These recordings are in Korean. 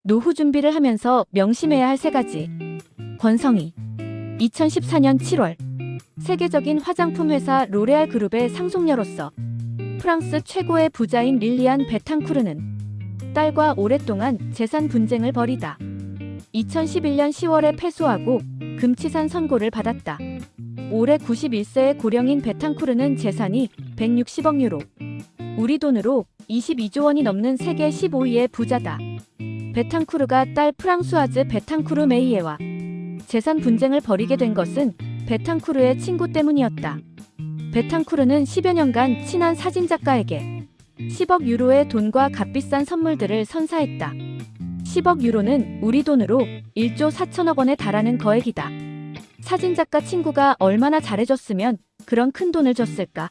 노후 준비를 하면서 명심해야 할 3가지. 권성희. 2014년 7월 세계적인 화장품 회사 로레알 그룹의 상속녀로서 프랑스 최고의 부자인 릴리안 베탕쿠르는 딸과 오랫동안 재산 분쟁을 벌이다 2011년 10월에 패소하고 금치산 선고를 받았다. 올해 91세의 고령인 베탕쿠르는 재산이 160억 유로, 우리 돈으로 22조 원이 넘는 세계 15위의 부자다. 베탕쿠르가 딸 프랑수아즈 베탕쿠르 메이에와 재산 분쟁을 벌이게 된 것은 베탕쿠르의 친구 때문이었다. 베탕쿠르는 10여 년간 친한 사진작가에게 10억 유로의 돈과 값비싼 선물들을 선사했다. 10억 유로는 우리 돈으로 1조 4천억 원에 달하는 거액이다. 사진작가 친구가 얼마나 잘해줬으면 그런 큰 돈을 줬을까?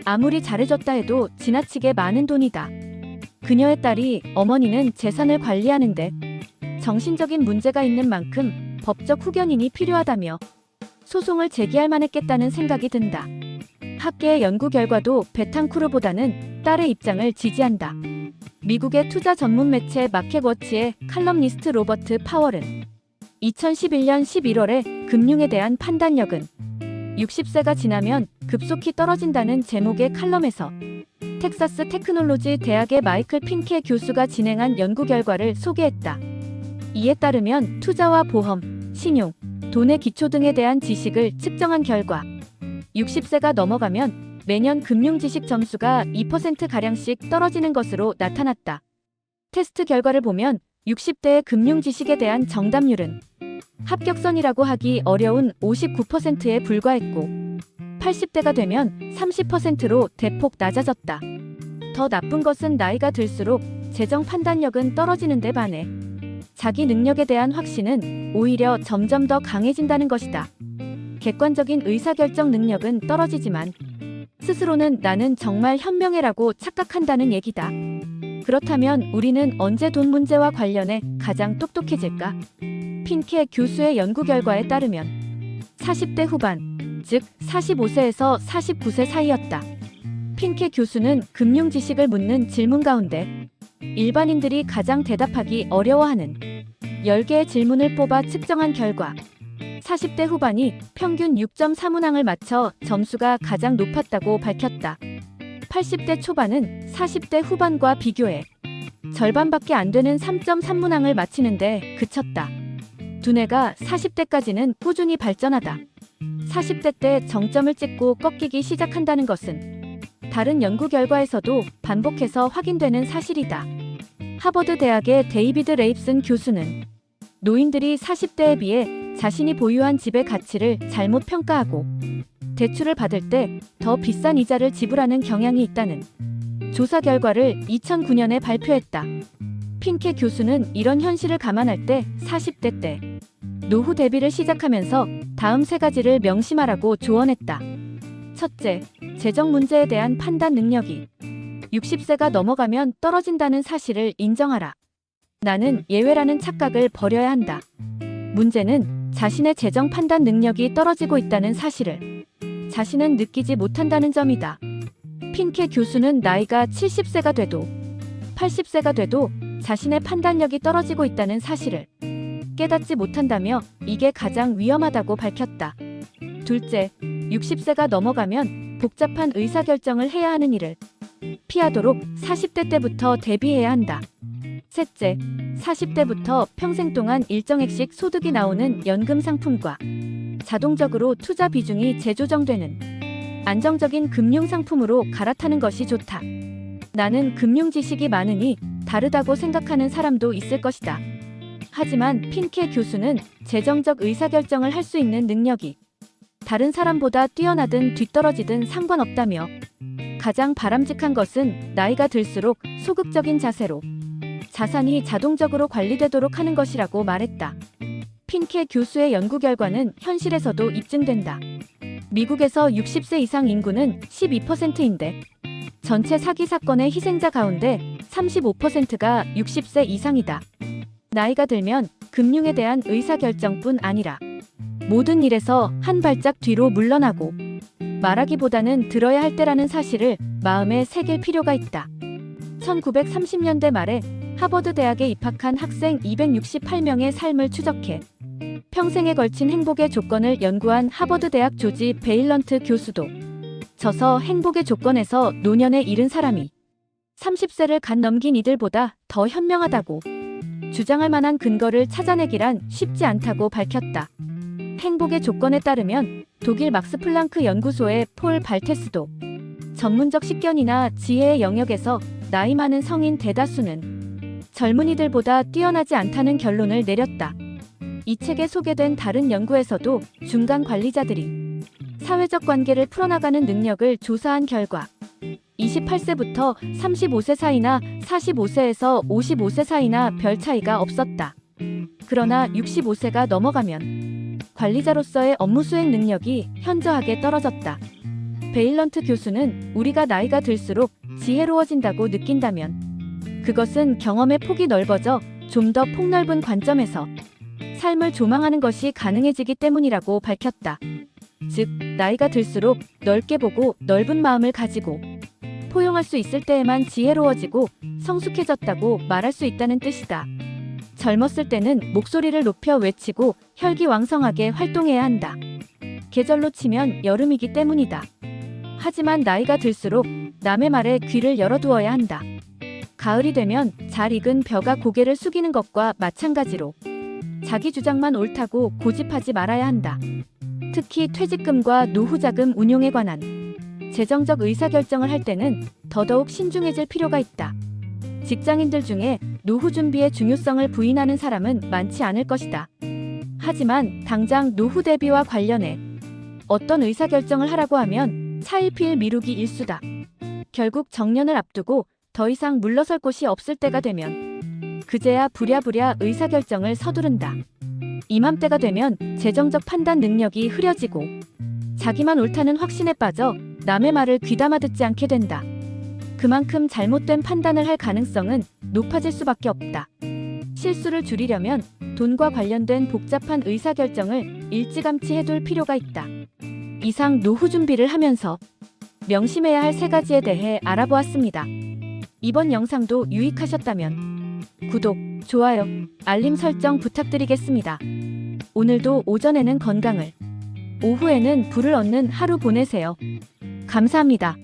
아무리 잘해줬다 해도 지나치게 많은 돈이다. 그녀의 딸이 어머니는 재산을 관리하는데 정신적인 문제가 있는 만큼 법적 후견인이 필요하다며 소송을 제기할 만했겠다는 생각이 든다. 학계의 연구 결과도 베탕쿠르보다는 딸의 입장을 지지한다. 미국의 투자 전문 매체 마켓워치의 칼럼니스트 로버트 파월은 2011년 11월에 금융에 대한 판단력은 60세가 지나면 급속히 떨어진다는 제목의 칼럼에서 텍사스 테크놀로지 대학의 마이클 핀케 교수가 진행한 연구 결과를 소개했다. 이에 따르면 투자와 보험, 신용, 돈의 기초 등에 대한 지식을 측정한 결과 60세가 넘어가면 매년 금융지식 점수가 2%가량씩 떨어지는 것으로 나타났다. 테스트 결과를 보면 60대의 금융지식에 대한 정답률은 합격선이라고 하기 어려운 59%에 불과했고 80대가 되면 30%로 대폭 낮아졌다. 더 나쁜 것은 나이가 들수록 재정 판단력은 떨어지는 데 반해 자기 능력에 대한 확신은 오히려 점점 더 강해진다는 것이다. 객관적인 의사결정 능력은 떨어지지만 스스로는 나는 정말 현명해라고 착각한다는 얘기다. 그렇다면 우리는 언제 돈 문제와 관련해 가장 똑똑해질까? 핀케 교수의 연구 결과에 따르면 40대 후반, 즉 45세에서 49세 사이였다. 핀케 교수는 금융 지식을 묻는 질문 가운데 일반인들이 가장 대답하기 어려워하는 10개의 질문을 뽑아 측정한 결과 40대 후반이 평균 6.4문항을 맞춰 점수가 가장 높았다고 밝혔다. 80대 초반은 40대 후반과 비교해 절반밖에 안 되는 3.3문항을 맞히는데 그쳤다. 두뇌가 40대까지는 꾸준히 발전하다 40대 때 정점을 찍고 꺾이기 시작한다는 것은 다른 연구 결과에서도 반복해서 확인되는 사실이다. 하버드 대학의 데이비드 레입슨 교수는 노인들이 40대에 비해 자신이 보유한 집의 가치를 잘못 평가하고 대출을 받을 때 더 비싼 이자를 지불하는 경향이 있다는 조사 결과를 2009년에 발표했다. 핀케 교수는 이런 현실을 감안할 때 40대 때 노후 대비를 시작하면서 다음 3가지를 명심하라고 조언했다. 첫째, 재정 문제에 대한 판단 능력이 60세가 넘어가면 떨어진다는 사실을 인정하라. 나는 예외라는 착각을 버려야 한다. 문제는 자신의 재정 판단 능력이 떨어지고 있다는 사실을 자신은 느끼지 못한다는 점이다. 핀케 교수는 나이가 70세가 돼도 80세가 돼도 자신의 판단력이 떨어지고 있다는 사실을 깨닫지 못한다며 이게 가장 위험하다고 밝혔다. 둘째, 60세가 넘어가면 복잡한 의사결정을 해야 하는 일을 피하도록 40대 때부터 대비해야 한다. 셋째, 40대부터 평생 동안 일정액씩 소득이 나오는 연금 상품과 자동적으로 투자 비중이 재조정되는 안정적인 금융 상품으로 갈아타는 것이 좋다. 나는 금융 지식이 많으니 다르다고 생각하는 사람도 있을 것이다. 하지만 핀케 교수는 재정적 의사결정을 할 수 있는 능력이 다른 사람보다 뛰어나든 뒤떨어지든 상관없다며 가장 바람직한 것은 나이가 들수록 소극적인 자세로 자산이 자동적으로 관리되도록 하는 것이라고 말했다. 핀케 교수의 연구 결과는 현실에서도 입증된다. 미국에서 60세 이상 인구는 12%인데 전체 사기 사건의 희생자 가운데 35%가 60세 이상이다. 나이가 들면 금융에 대한 의사결정뿐 아니라 모든 일에서 한 발짝 뒤로 물러나고 말하기보다는 들어야 할 때라는 사실을 마음에 새길 필요가 있다. 1930년대 말에 하버드 대학에 입학한 학생 268명의 삶을 추적해 평생에 걸친 행복의 조건을 연구한 하버드 대학 조지 베일런트 교수도 저서 행복의 조건에서 노년에 이른 사람이 30세를 갓 넘긴 이들보다 더 현명하다고 주장할 만한 근거를 찾아내기란 쉽지 않다고 밝혔다. 행복의 조건에 따르면 독일 막스 플랑크 연구소의 폴 발테스도 전문적 식견이나 지혜의 영역에서 나이 많은 성인 대다수는 젊은이들보다 뛰어나지 않다는 결론을 내렸다. 이 책에 소개된 다른 연구에서도 중간 관리자들이 사회적 관계를 풀어나가는 능력을 조사한 결과 28세부터 35세 사이나 45세에서 55세 사이나 별 차이가 없었다. 그러나 65세가 넘어가면 관리자로서의 업무 수행 능력이 현저하게 떨어졌다. 베일런트 교수는 우리가 나이가 들수록 지혜로워진다고 느낀다면 그것은 경험의 폭이 넓어져 좀 더 폭넓은 관점에서 삶을 조망하는 것이 가능해지기 때문이라고 밝혔다. 즉, 나이가 들수록 넓게 보고 넓은 마음을 가지고 포용할 수 있을 때에만 지혜로워지고 성숙해졌다고 말할 수 있다는 뜻이다. 젊었을 때는 목소리를 높여 외치고 혈기왕성하게 활동해야 한다. 계절로 치면 여름이기 때문이다. 하지만 나이가 들수록 남의 말에 귀를 열어두어야 한다. 가을이 되면 잘 익은 벼가 고개를 숙이는 것과 마찬가지로 자기 주장만 옳다고 고집하지 말아야 한다. 특히 퇴직금과 노후자금 운용에 관한 재정적 의사결정을 할 때는 더더욱 신중해질 필요가 있다. 직장인들 중에 노후 준비의 중요성을 부인하는 사람은 많지 않을 것이다. 하지만 당장 노후 대비와 관련해 어떤 의사결정을 하라고 하면 차일피일 미루기 일수다. 결국 정년을 앞두고 더 이상 물러설 곳이 없을 때가 되면 그제야 부랴부랴 의사결정을 서두른다. 이맘때가 되면 재정적 판단 능력이 흐려지고 자기만 옳다는 확신에 빠져 남의 말을 귀담아 듣지 않게 된다. 그만큼 잘못된 판단을 할 가능성은 높아질 수밖에 없다. 실수를 줄이려면 돈과 관련된 복잡한 의사결정을 일찌감치 해둘 필요가 있다. 이상 노후 준비를 하면서 명심해야 할 3가지에 대해 알아보았습니다. 이번 영상도 유익하셨다면 구독, 좋아요, 알림 설정 부탁드리겠습니다. 오늘도 오전에는 건강을, 오후에는 부를 얻는 하루 보내세요. 감사합니다.